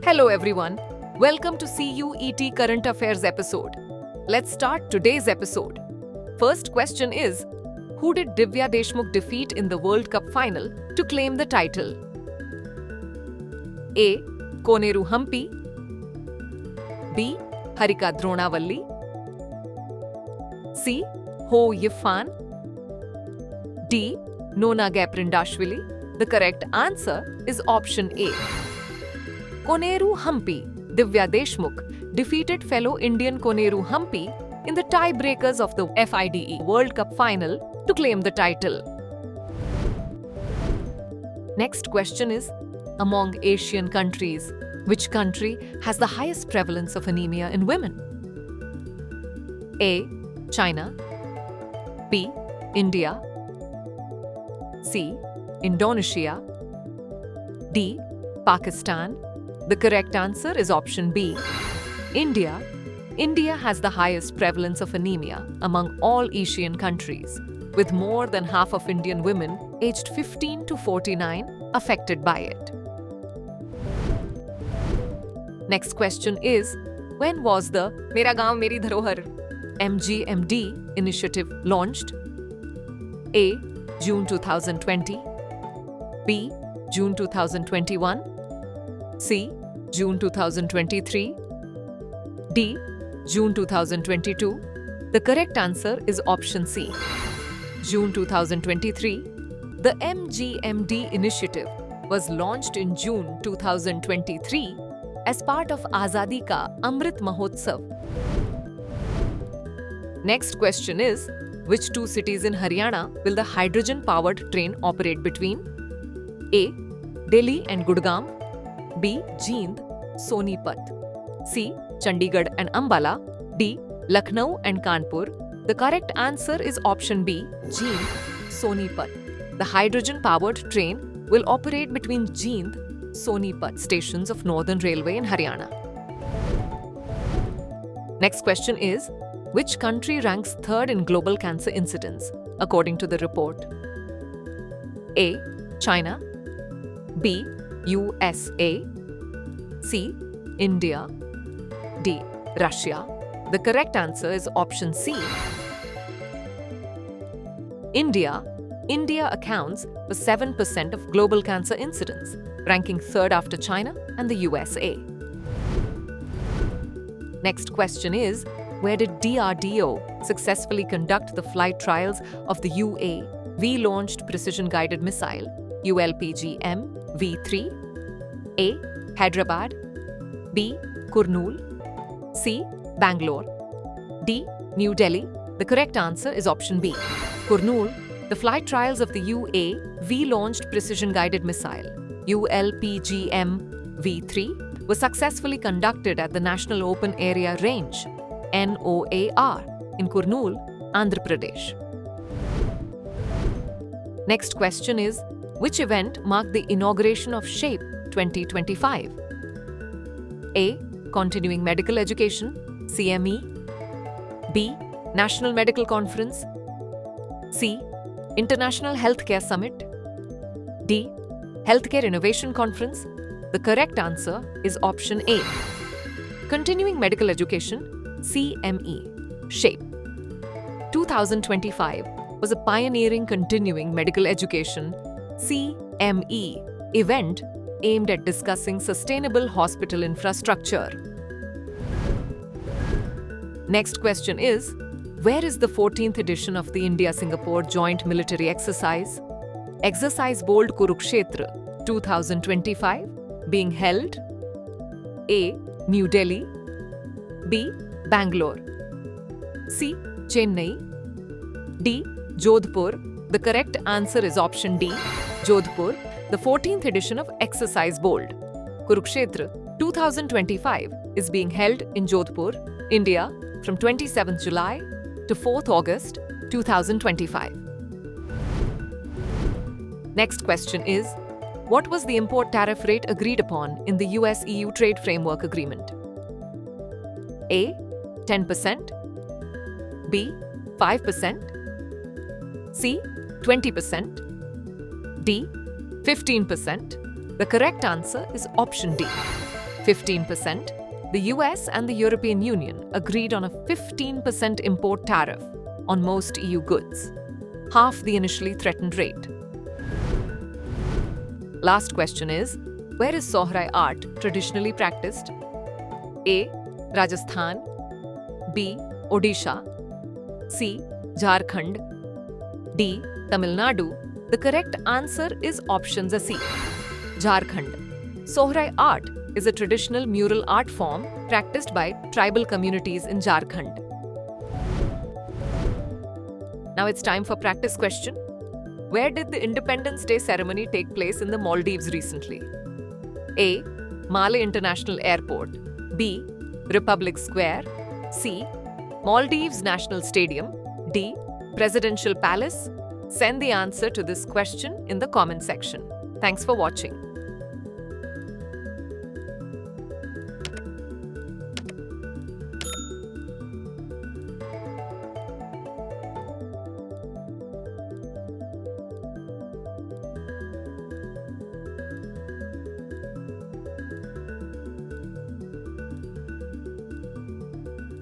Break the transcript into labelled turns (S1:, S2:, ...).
S1: Hello everyone. Welcome to CUET Current Affairs episode. Let's start today's episode. First question is, who did Divya Deshmukh defeat in the World Cup final to claim the title? A. Koneru Hampi. B. Harika Dronavalli. C. Ho Yifan. D. Nona Gaprindashvili. The correct answer is option A. Koneru Hampi, Divya Deshmukh, defeated fellow Indian Koneru Hampi in the tiebreakers of the FIDE World Cup final to claim the title. Next question is, among Asian countries, which country has the highest prevalence of anemia in women? A. China. B. India. C. Indonesia. D. Pakistan. The correct answer is option B. India. India has the highest prevalence of anemia among all Asian countries, with more than half of Indian women aged 15 to 49 affected by it. Next question is, when was the Mera Gaon Meri Dharohar MGMD initiative launched? A. June 2020. B. June 2021. C. June 2023. D. June 2022. The correct answer is option C. June 2023. The MGMD initiative was launched in June 2023 as part of Azadi Ka Amrit Mahotsav. Next question is, which two cities in Haryana will the hydrogen-powered train operate between? A. Delhi and Gurgaon. B. Jind, Sonipat. C. Chandigarh and Ambala. D. Lucknow and Kanpur. The correct answer is option B. Jind, Sonipat. The hydrogen-powered train will operate between Jind, Sonipat stations of Northern Railway in Haryana. Next question is, which country ranks third in global cancer incidence according to the report? A. China. B. USA. C. India. D. Russia. The correct answer is option C. India. India accounts for 7% of global cancer incidence, ranking third after China and the USA. Next question is, where did DRDO successfully conduct the flight trials of the UAV-launched precision-guided missile ULPGM V3? A. Hyderabad. B. Kurnool. C. Bangalore. D. New Delhi. The correct answer is option B. Kurnool. The flight trials of the UAV-launched precision-guided missile ULPGM V3 were successfully conducted at the National Open Area Range NOAR in Kurnool, Andhra Pradesh. Next question is, which event marked the inauguration of SHAPE 2025? A. Continuing Medical Education, CME. B. National Medical Conference. C. International Healthcare Summit. D. Healthcare Innovation Conference. The correct answer is option A. Continuing Medical Education, CME, SHAPE. 2025 was a pioneering continuing medical education, CME, event aimed at discussing sustainable hospital infrastructure. Next question is, where is the 14th edition of the India-Singapore Joint Military Exercise Bold Kurukshetra 2025 being held? A. New Delhi. B. Bangalore. C. Chennai. D. Jodhpur. The correct answer is option D. Jodhpur. The 14th edition of Exercise Bold Kurukshetra 2025 is being held in Jodhpur, India from 27th July to 4th August 2025. Next question is, what was the import tariff rate agreed upon in the US-EU Trade Framework Agreement? A. 10%. B. 5%. C. 20%. D. 15%. The correct answer is option D. 15%. The US and the European Union agreed on a 15% import tariff on most EU goods, half the initially threatened rate. Last question is, where is Sohrai art traditionally practiced? A. Rajasthan, B. Odisha, C. Jharkhand, D. Tamil Nadu. The correct answer is options C. Jharkhand. Sohrai art is a traditional mural art form practiced by tribal communities in Jharkhand. Now it's time for practice question. Where did the Independence Day ceremony take place in the Maldives recently? A. Malé International Airport, B. Republic Square, C. Maldives National Stadium, D. Presidential Palace. Send the answer to this question in the comment section. Thanks for watching.